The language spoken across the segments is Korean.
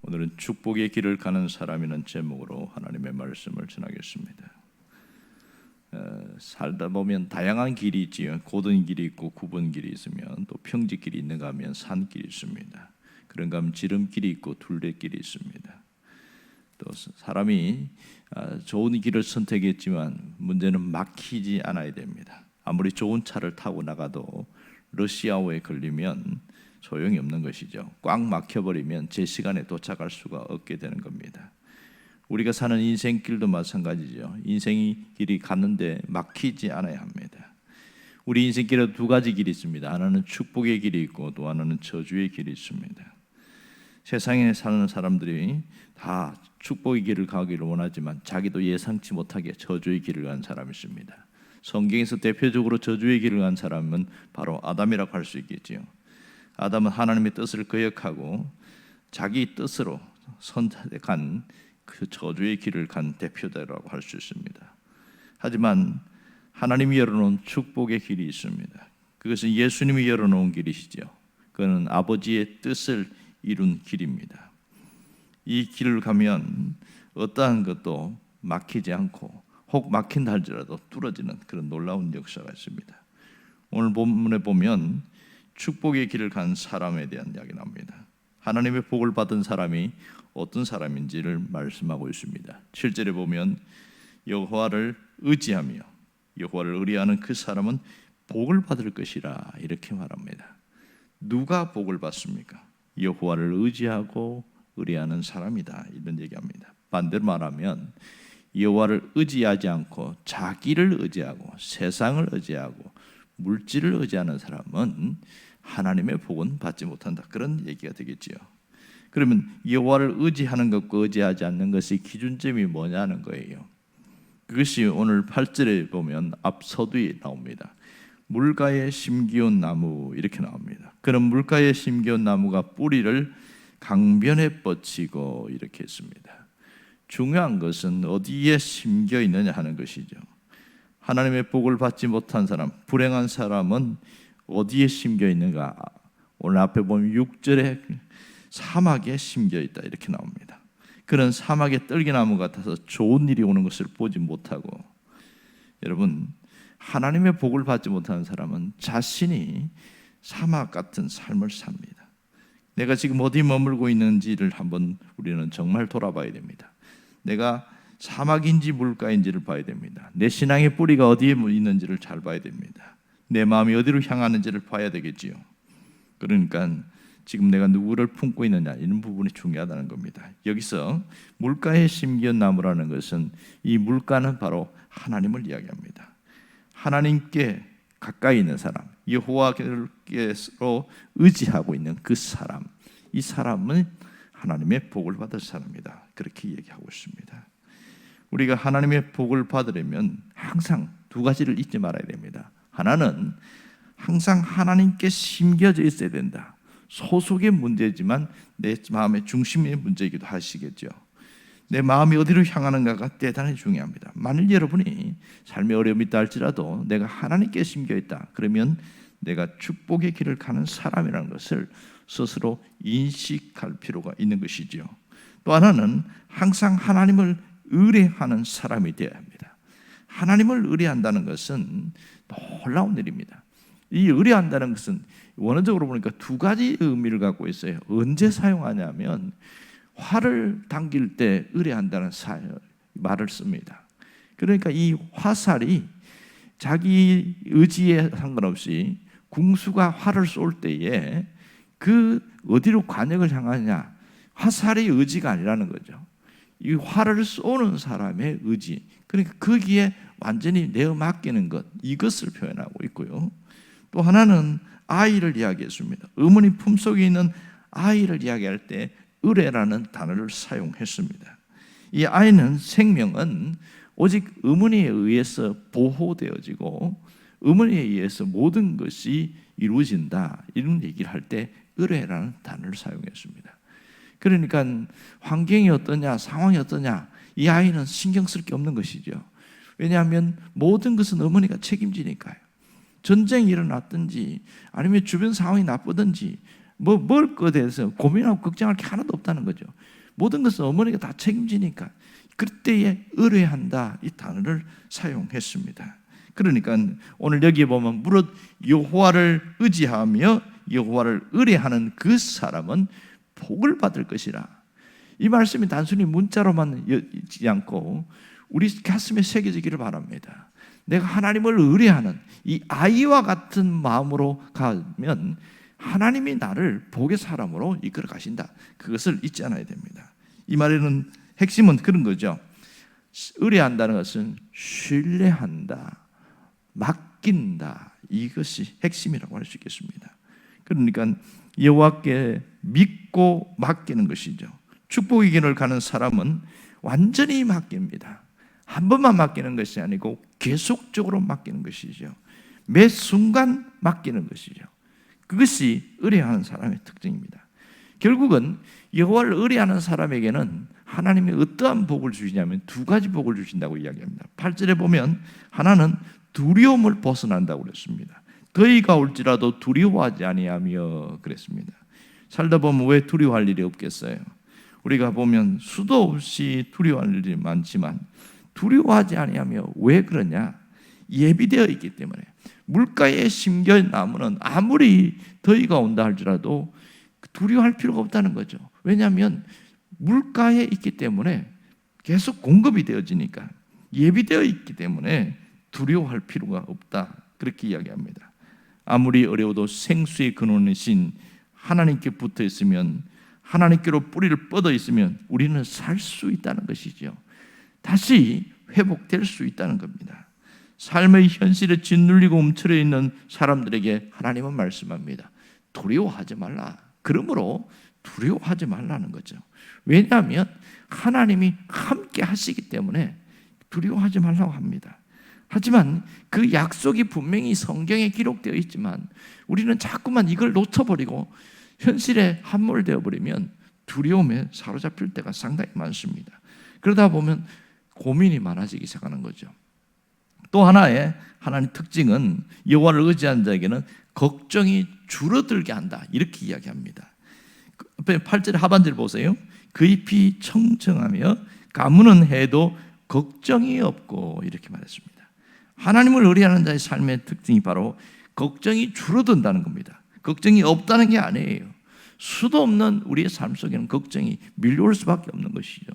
오늘은 축복의 길을 가는 사람이라는 제목으로 하나님의 말씀을 전하겠습니다. 살다 보면 다양한 길이 있지요. 고든 길이 있고 굽은 길이 있으면 또 평지길이 있는가 하면 산길이 있습니다. 그런가 하면 지름길이 있고 둘레길이 있습니다. 또 사람이 좋은 길을 선택했지만 문제는 막히지 않아야 됩니다. 아무리 좋은 차를 타고 나가도 러시아워에 걸리면 소용이 없는 것이죠. 꽉 막혀버리면 제 시간에 도착할 수가 없게 되는 겁니다. 우리가 사는 인생길도 마찬가지죠. 인생이 길이 갔는데 막히지 않아야 합니다. 우리 인생길에 두 가지 길이 있습니다. 하나는 축복의 길이 있고 또 하나는 저주의 길이 있습니다. 세상에 사는 사람들이 다 축복의 길을 가기를 원하지만 자기도 예상치 못하게 저주의 길을 간 사람이 있습니다. 성경에서 대표적으로 저주의 길을 간 사람은 바로 아담이라고 할 수 있겠지요. 아담은 하나님의 뜻을 거역하고 자기 뜻으로 선택한 그 저주의 길을 간 대표자라고 할 수 있습니다. 하지만 하나님이 열어놓은 축복의 길이 있습니다. 그것은 예수님이 열어놓은 길이시죠. 그는 아버지의 뜻을 이룬 길입니다. 이 길을 가면 어떠한 것도 막히지 않고 혹 막힌다 할지라도 뚫어지는 그런 놀라운 역사가 있습니다. 오늘 본문에 보면 축복의 길을 간 사람에 대한 이야기 나옵니다. 하나님의 복을 받은 사람이 어떤 사람인지를 말씀하고 있습니다. 7절에 보면 여호와를 의지하며 여호와를 의뢰하는 그 사람은 복을 받을 것이라 이렇게 말합니다. 누가 복을 받습니까? 여호와를 의지하고 의뢰하는 사람이다 이런 얘기합니다. 반대로 말하면 여호와를 의지하지 않고 자기를 의지하고 세상을 의지하고 물질을 의지하는 사람은 하나님의 복은 받지 못한다. 그런 얘기가 되겠지요. 그러면 여호와를 의지하는 것과 의지하지 않는 것의 기준점이 뭐냐는 거예요. 그것이 오늘 8절에 보면 앞 서두에 나옵니다. 물가에 심기운 나무 이렇게 나옵니다. 그런 물가에 심기운 나무가 뿌리를 강변에 뻗치고 이렇게 했습니다. 중요한 것은 어디에 심겨 있느냐 하는 것이죠. 하나님의 복을 받지 못한 사람, 불행한 사람은 어디에 심겨 있는가? 오늘 앞에 보면 6절에 사막에 심겨 있다 이렇게 나옵니다. 그런 사막의 떨기나무 같아서 좋은 일이 오는 것을 보지 못하고, 여러분 하나님의 복을 받지 못하는 사람은 자신이 사막 같은 삶을 삽니다. 내가 지금 어디 머물고 있는지를 한번 우리는 정말 돌아봐야 됩니다. 내가 사막인지 물가인지를 봐야 됩니다. 내 신앙의 뿌리가 어디에 있는지를 잘 봐야 됩니다. 내 마음이 어디로 향하는지를 봐야 되겠지요. 그러니까 지금 내가 누구를 품고 있느냐 이런 부분이 중요하다는 겁니다. 여기서 물가에 심기운 나무라는 것은 이 물가는 바로 하나님을 이야기합니다. 하나님께 가까이 있는 사람, 여호와께로 의지하고 있는 그 사람, 이 사람은 하나님의 복을 받을 사람이다. 그렇게 얘기하고 있습니다. 우리가 하나님의 복을 받으려면 항상 두 가지를 잊지 말아야 됩니다. 하나는 항상 하나님께 심겨져 있어야 된다. 소속의 문제지만 내 마음의 중심의 문제이기도 하시겠죠. 내 마음이 어디로 향하는가가 대단히 중요합니다. 만일 여러분이 삶의 어려움이 있다 할지라도 내가 하나님께 심겨 있다 그러면 내가 축복의 길을 가는 사람이라는 것을 스스로 인식할 필요가 있는 것이지요. 또 하나는 항상 하나님을 의뢰하는 사람이 되어야 합니다. 하나님을 의뢰한다는 것은 놀라운 일입니다. 이 의뢰한다는 것은 원어적으로 보니까 두 가지 의미를 갖고 있어요. 언제 사용하냐면 활을 당길 때 의뢰한다는 말을 씁니다. 그러니까 이 화살이 자기 의지에 상관없이 궁수가 활을 쏠 때에 그 어디로 관역을 향하냐, 화살의 의지가 아니라는 거죠. 이 활을 쏘는 사람의 의지, 그러니까 거기에 완전히 내어 맡기는 것, 이것을 표현하고 있고요. 또 하나는 아이를 이야기했습니다. 어머니 품속에 있는 아이를 이야기할 때 의뢰라는 단어를 사용했습니다. 이 아이는 생명은 오직 어머니에 의해서 보호되어지고 어머니에 의해서 모든 것이 이루어진다 이런 얘기를 할 때 의뢰라는 단어를 사용했습니다. 그러니까 환경이 어떠냐, 상황이 어떠냐, 이 아이는 신경 쓸 게 없는 것이죠. 왜냐하면 모든 것은 어머니가 책임지니까요. 전쟁이 일어났든지 아니면 주변 상황이 나쁘든지 뭘 것에 대해서 고민하고 걱정할 게 하나도 없다는 거죠. 모든 것은 어머니가 다 책임지니까 그때에 의뢰한다 이 단어를 사용했습니다. 그러니까 오늘 여기에 보면 무릇 여호와를 의지하며 여호와를 의뢰하는 그 사람은 복을 받을 것이라. 이 말씀이 단순히 문자로만 있지 않고 우리 가슴에 새겨지기를 바랍니다. 내가 하나님을 의뢰하는 이 아이와 같은 마음으로 가면 하나님이 나를 복의 사람으로 이끌어 가신다. 그것을 잊지 않아야 됩니다. 이 말에는 핵심은 그런 거죠. 의뢰한다는 것은 신뢰한다, 맡긴다. 이것이 핵심이라고 할 수 있겠습니다. 그러니까 여호와께 믿고 맡기는 것이죠. 축복의 길을 가는 사람은 완전히 맡깁니다. 한 번만 맡기는 것이 아니고 계속적으로 맡기는 것이죠. 매 순간 맡기는 것이죠. 그것이 의뢰하는 사람의 특징입니다. 결국은 여호와를 의뢰하는 사람에게는 하나님이 어떠한 복을 주시냐면 두 가지 복을 주신다고 이야기합니다. 8절에 보면 하나는 두려움을 벗어난다고 그랬습니다. 더위가 올지라도 두려워하지 아니하며 그랬습니다. 살다 보면 왜 두려워할 일이 없겠어요? 우리가 보면 수도 없이 두려워할 일이 많지만 두려워하지 아니하며 왜 그러냐? 예비되어 있기 때문에. 물가에 심겨 나무는 아무리 더위가 온다 할지라도 두려워할 필요가 없다는 거죠. 왜냐하면 물가에 있기 때문에 계속 공급이 되어지니까 예비되어 있기 때문에 두려워할 필요가 없다. 그렇게 이야기합니다. 아무리 어려워도 생수의 근원이신 하나님께 붙어 있으면, 하나님께로 뿌리를 뻗어 있으면 우리는 살 수 있다는 것이죠. 다시 회복될 수 있다는 겁니다. 삶의 현실에 짓눌리고 움츠려 있는 사람들에게 하나님은 말씀합니다. 두려워하지 말라. 그러므로 두려워하지 말라는 거죠. 왜냐하면 하나님이 함께 하시기 때문에 두려워하지 말라고 합니다. 하지만 그 약속이 분명히 성경에 기록되어 있지만 우리는 자꾸만 이걸 놓쳐버리고 현실에 함몰되어 버리면 두려움에 사로잡힐 때가 상당히 많습니다. 그러다 보면 고민이 많아지기 시작하는 거죠. 또 하나의 하나님 특징은 여호와를 의지하는 자에게는 걱정이 줄어들게 한다. 이렇게 이야기합니다. 8절 하반절 보세요. 그 잎이 청청하며 가무는 해도 걱정이 없고 이렇게 말했습니다. 하나님을 의뢰하는 자의 삶의 특징이 바로 걱정이 줄어든다는 겁니다. 걱정이 없다는 게 아니에요. 수도 없는 우리의 삶 속에는 걱정이 밀려올 수밖에 없는 것이죠.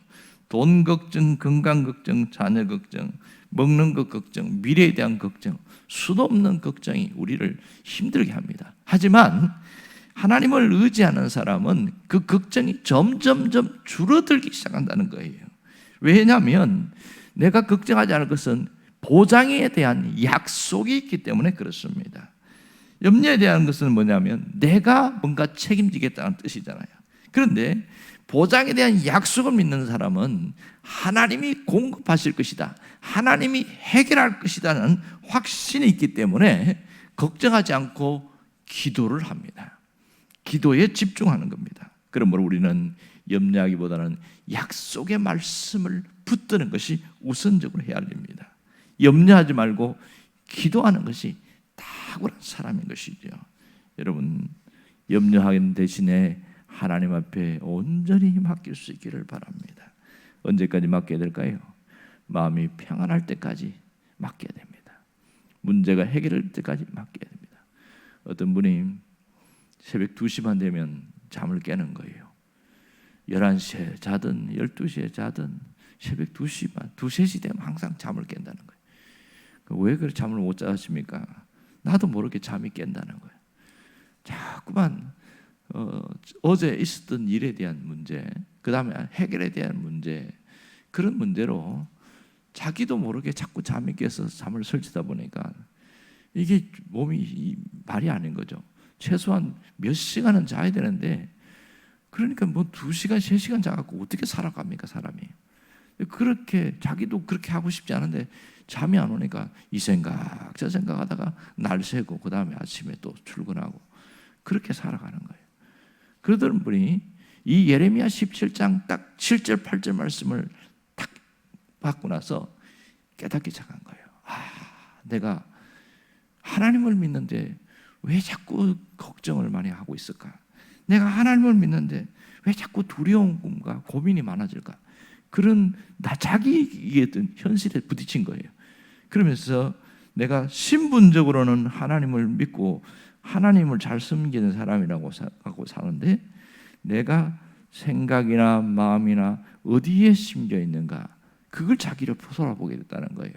돈 걱정, 건강 걱정, 자녀 걱정, 먹는 것 걱정, 미래에 대한 걱정, 수도 없는 걱정이 우리를 힘들게 합니다. 하지만 하나님을 의지하는 사람은 그 걱정이 점점점 줄어들기 시작한다는 거예요. 왜냐하면 내가 걱정하지 않을 것은 보장에 대한 약속이 있기 때문에 그렇습니다. 염려에 대한 것은 뭐냐면 내가 뭔가 책임지겠다는 뜻이잖아요. 그런데 보장에 대한 약속을 믿는 사람은 하나님이 공급하실 것이다, 하나님이 해결할 것이다는 확신이 있기 때문에 걱정하지 않고 기도를 합니다. 기도에 집중하는 겁니다. 그러므로 우리는 염려하기보다는 약속의 말씀을 붙드는 것이 우선적으로 해야 합니다. 염려하지 말고 기도하는 것이 탁월한 사람인 것이죠. 여러분, 염려하는 대신에 하나님 앞에 온전히 맡길 수 있기를 바랍니다. 언제까지 맡겨야 될까요? 마음이 평안할 때까지 맡겨야 됩니다. 문제가 해결될 때까지 맡겨야 됩니다. 어떤 분이 새벽 2시 반 되면 잠을 깨는 거예요. 11시에 자든 12시에 자든 새벽 2시 반, 2, 3시 되면 항상 잠을 깬다는 거예요. 왜 그렇게 잠을 못 자십니까? 나도 모르게 잠이 깬다는 거예요. 자꾸만 어제 있었던 일에 대한 문제, 그 다음에 해결에 대한 문제, 그런 문제로 자기도 모르게 자꾸 잠이 깨서 잠을 설치다 보니까 이게 몸이 말이 아닌 거죠. 최소한 몇 시간은 자야 되는데 그러니까 뭐 2시간, 3시간 자갖고 어떻게 살아갑니까 사람이. 그렇게 자기도 그렇게 하고 싶지 않은데 잠이 안 오니까 이 생각 저 생각하다가 날 새고 그 다음에 아침에 또 출근하고 그렇게 살아가는 거예요. 그러던 분이 이 예레미야 17장 딱 7절 8절 말씀을 딱 받고 나서 깨닫기 시작한 거예요. 내가 하나님을 믿는데 왜 자꾸 걱정을 많이 하고 있을까? 내가 하나님을 믿는데 왜 자꾸 두려운 꿈과 고민이 많아질까? 그런 자기의 어떤 현실에 부딪힌 거예요. 그러면서 내가 신분적으로는 하나님을 믿고 하나님을 잘 섬기는 사람이라고 생각하고 사는데 내가 생각이나 마음이나 어디에 심겨 있는가, 그걸 자기를 돌아보게 됐다는 거예요.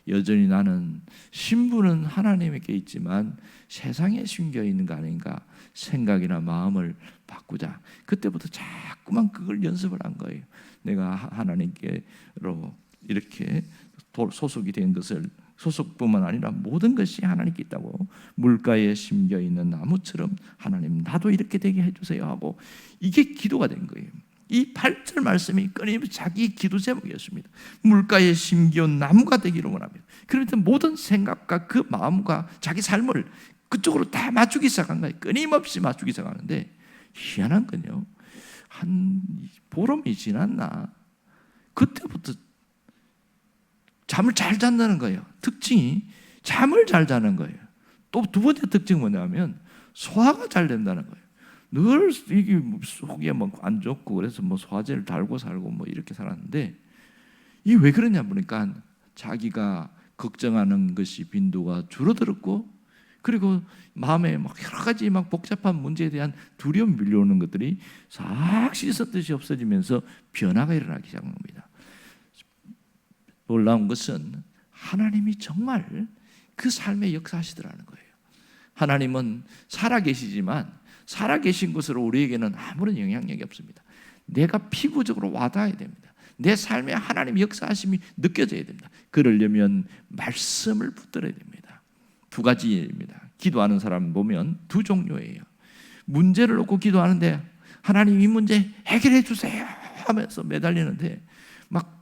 여전히 나는 신분은 하나님에게 있지만 세상에 심겨 있는 거 아닌가, 생각이나 마음을 바꾸자. 그때부터 자꾸만 그걸 연습을 한 거예요. 내가 하나님께로 이렇게 소속이 된 것을, 소속뿐만 아니라 모든 것이 하나님께 있다고, 물가에 심겨 있는 나무처럼 하나님 나도 이렇게 되게 해주세요 하고, 이게 기도가 된 거예요. 이 8절 말씀이 끊임없이 자기 기도 제목이었습니다. 물가에 심겨온 나무가 되기를 원합니다. 그러면서 모든 생각과 그 마음과 자기 삶을 그쪽으로 다 맞추기 시작한 거예요. 끊임없이 맞추기 시작하는데, 희한한 건요, 한 보름이 지났나 그때부터 잠을 잘 잔다는 거예요. 특징이 잠을 잘 자는 거예요. 또 두 번째 특징은 뭐냐면 소화가 잘 된다는 거예요. 늘 이게 속이 안 좋고 그래서 소화제를 달고 살고 이렇게 살았는데, 이게 왜 그러냐 보니까 자기가 걱정하는 것이 빈도가 줄어들었고, 그리고 마음에 여러 가지 복잡한 문제에 대한 두려움 밀려오는 것들이 싹 씻었듯이 없어지면서 변화가 일어나기 시작한 겁니다. 놀라운 것은 하나님이 정말 그 삶에 역사하시더라는 거예요. 하나님은 살아계시지만 살아계신 것으로 우리에게는 아무런 영향력이 없습니다. 내가 피부적으로 와닿아야 됩니다. 내 삶에 하나님의 역사하심이 느껴져야 됩니다. 그러려면 말씀을 붙들어야 됩니다. 두 가지입니다. 기도하는 사람 보면 두 종류예요. 문제를 놓고 기도하는데 하나님 이 문제 해결해 주세요 하면서 매달리는데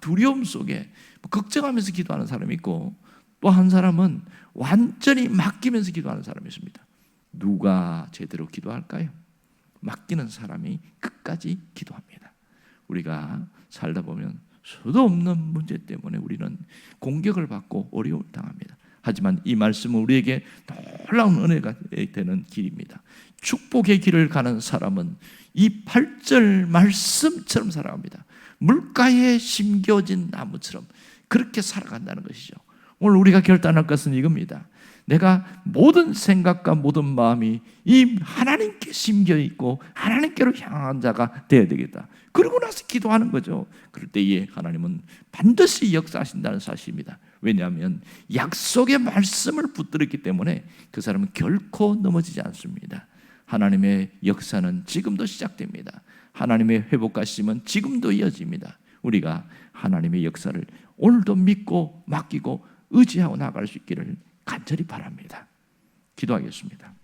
두려움 속에 걱정하면서 기도하는 사람이 있고, 또 한 사람은 완전히 맡기면서 기도하는 사람이 있습니다. 누가 제대로 기도할까요? 맡기는 사람이 끝까지 기도합니다. 우리가 살다 보면 수도 없는 문제 때문에 우리는 공격을 받고 어려움을 당합니다. 하지만 이 말씀은 우리에게 놀라운 은혜가 되는 길입니다. 축복의 길을 가는 사람은 이 8절 말씀처럼 살아갑니다. 물가에 심겨진 나무처럼 그렇게 살아간다는 것이죠. 오늘 우리가 결단할 것은 이겁니다. 내가 모든 생각과 모든 마음이 이 하나님께 심겨 있고 하나님께로 향한 자가 되어야 되겠다. 그러고 나서 기도하는 거죠. 그럴 때에 하나님은 반드시 역사하신다는 사실입니다. 왜냐하면 약속의 말씀을 붙들었기 때문에 그 사람은 결코 넘어지지 않습니다. 하나님의 역사는 지금도 시작됩니다. 하나님의 회복하심은 지금도 이어집니다. 우리가 하나님의 역사를 오늘도 믿고 맡기고 의지하고 나아갈 수 있기를 간절히 바랍니다. 기도하겠습니다.